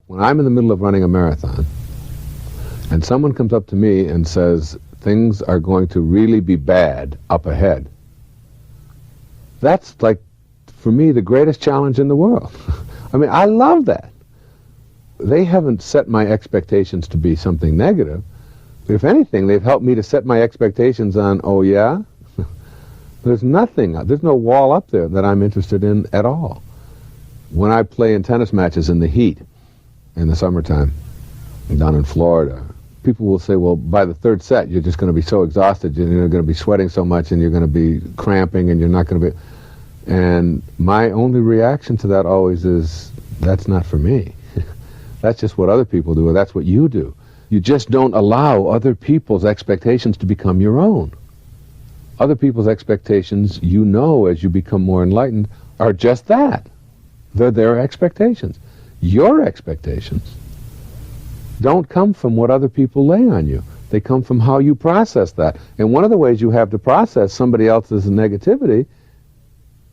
When I'm in the middle of running a marathon, and someone comes up to me and says, things are going to really be bad up ahead, that's like, for me, the greatest challenge in the world. I mean, I love that. They haven't set my expectations to be something negative. If anything, they've helped me to set my expectations on, oh yeah? There's nothing, there's no wall up there that I'm interested in at all. When I play in tennis matches in the heat, in the summertime, down in Florida, people will say, well, by the third set, you're just going to be so exhausted, you're going to be sweating so much, and you're going to be cramping, and you're not going to be... And my only reaction to that always is, that's not for me. That's just what other people do, or that's what you do. You just don't allow other people's expectations to become your own. Other people's expectations, you know, as you become more enlightened, are just that. They're their expectations. Your expectations don't come from what other people lay on you. They come from how you process that. And one of the ways you have to process somebody else's negativity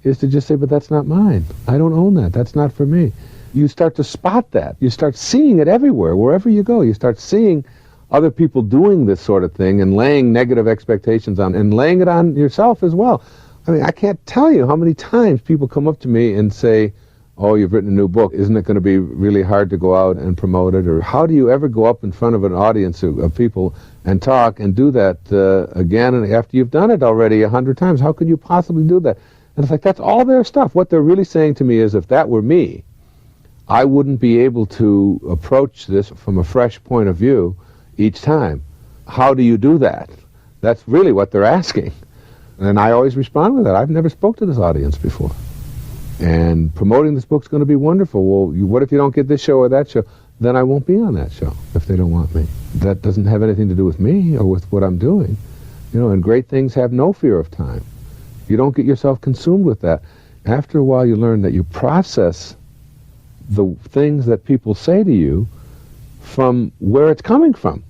is to just say, but that's not mine. I don't own that. That's not for me. You start to spot that. You start seeing it everywhere, wherever you go. You start seeing other people doing this sort of thing and laying negative expectations on, and laying it on yourself as well. I mean, I can't tell you how many times people come up to me and say, oh, you've written a new book. Isn't it going to be really hard to go out and promote it? Or how do you ever go up in front of an audience of people and talk and do that again and after you've done it already 100 times? How could you possibly do that? And it's like, that's all their stuff. What they're really saying to me is, if that were me, I wouldn't be able to approach this from a fresh point of view each time. How do you do that? That's really what they're asking. And I always respond with that. I've never spoke to this audience before. And promoting this book's going to be wonderful. Well, what if you don't get this show or that show? Then I won't be on that show if they don't want me. That doesn't have anything to do with me or with what I'm doing. You know, and great things have no fear of time. You don't get yourself consumed with that. After a while, you learn that you process the things that people say to you from where it's coming from.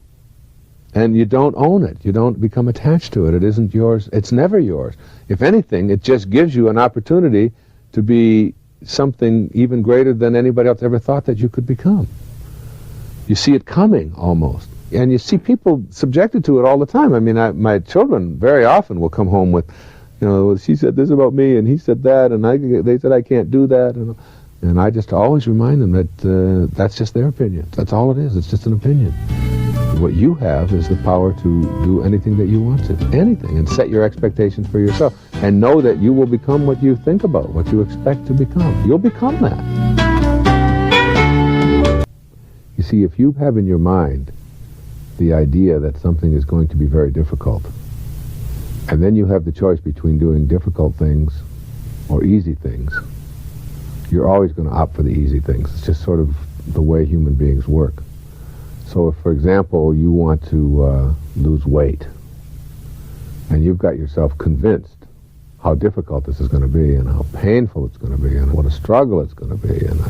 And you don't own it. You don't become attached to it. It isn't yours. It's never yours. If anything, it just gives you an opportunity to be something even greater than anybody else ever thought that you could become. You see it coming, almost. And you see people subjected to it all the time. I mean, my children very often will come home with, you know, she said this about me, and he said that, and they said I can't do that. And I just always remind them that that's just their opinion. That's all it is. It's just an opinion. What you have is the power to do anything that you want to. Anything. And set your expectations for yourself. And know that you will become what you think about, what you expect to become. You'll become that. You see, if you have in your mind the idea that something is going to be very difficult, and then you have the choice between doing difficult things or easy things, you're always going to opt for the easy things. It's just sort of the way human beings work. So if, for example, you want to lose weight, and you've got yourself convinced how difficult this is going to be, and how painful it's going to be, and what a struggle it's going to be, and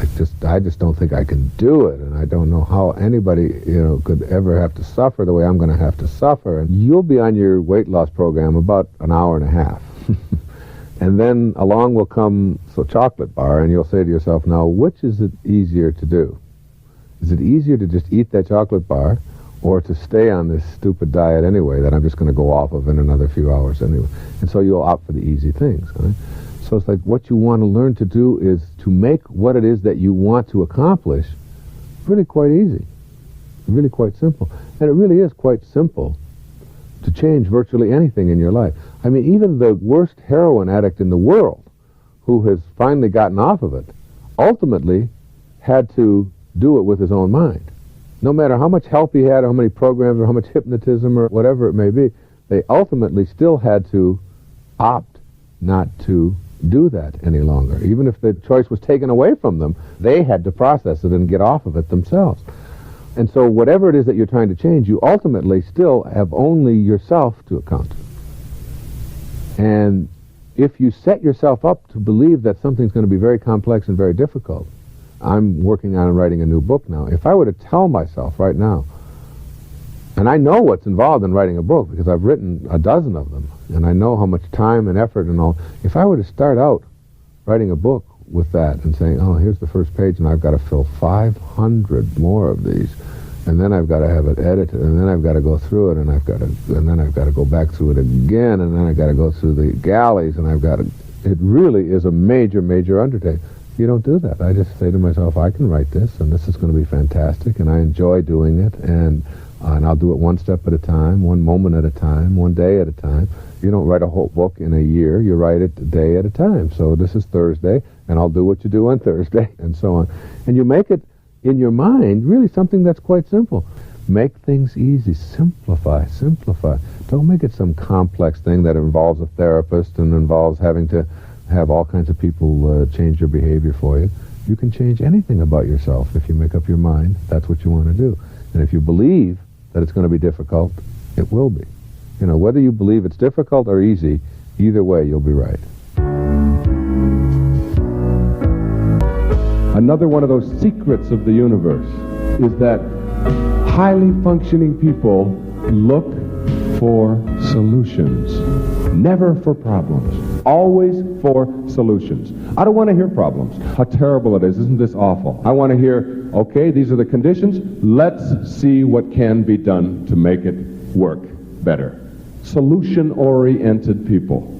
I just don't think I can do it, and I don't know how anybody, you know, could ever have to suffer the way I'm going to have to suffer, and you'll be on your weight loss program about an hour and a half. And then along will come a chocolate bar, and you'll say to yourself, now, which is it easier to do? Is it easier to just eat that chocolate bar, or to stay on this stupid diet anyway that I'm just going to go off of in another few hours anyway? And so you'll opt for the easy things. Right? So it's like, what you want to learn to do is to make what it is that you want to accomplish really quite easy, really quite simple. And it really is quite simple to change virtually anything in your life. I mean, even the worst heroin addict in the world, who has finally gotten off of it, ultimately had to do it with his own mind. No matter how much help he had, or how many programs, or how much hypnotism, or whatever it may be, they ultimately still had to opt not to do that any longer. Even if the choice was taken away from them, they had to process it and get off of it themselves. And so whatever it is that you're trying to change, you ultimately still have only yourself to account to. And if you set yourself up to believe that something's going to be very complex and very difficult, I'm working on writing a new book now. If I were to tell myself right now, and I know what's involved in writing a book because I've written a dozen of them, and I know how much time and effort and all, if I were to start out writing a book with that and saying, oh, here's the first page, and I've got to fill 500 more of these, and then I've got to have it edited, and then I've got to go through it, and then I've got to go back through it again, and then I've got to go through the galleys, and it really is a major, major undertaking. You don't do that. I just say to myself, I can write this, and this is going to be fantastic, and I enjoy doing it, and I'll do it one step at a time, one moment at a time, one day at a time. You don't write a whole book in a year. You write it a day at a time. So this is Thursday, and I'll do what you do on Thursday, and so on. And you make it, in your mind, really something that's quite simple. Make things easy. Simplify, simplify. Don't make it some complex thing that involves a therapist and involves having to have all kinds of people change your behavior for you. You can change anything about yourself if you make up your mind that's what you want to do. And if you believe that it's going to be difficult, it will be. You know, whether you believe it's difficult or easy, either way you'll be right. Another one of those secrets of the universe is that highly functioning people look for solutions, never for problems, always for solutions. I don't want to hear problems. How terrible it is. Isn't this awful? I want to hear, okay, these are the conditions. Let's see what can be done to make it work better. Solution-oriented people.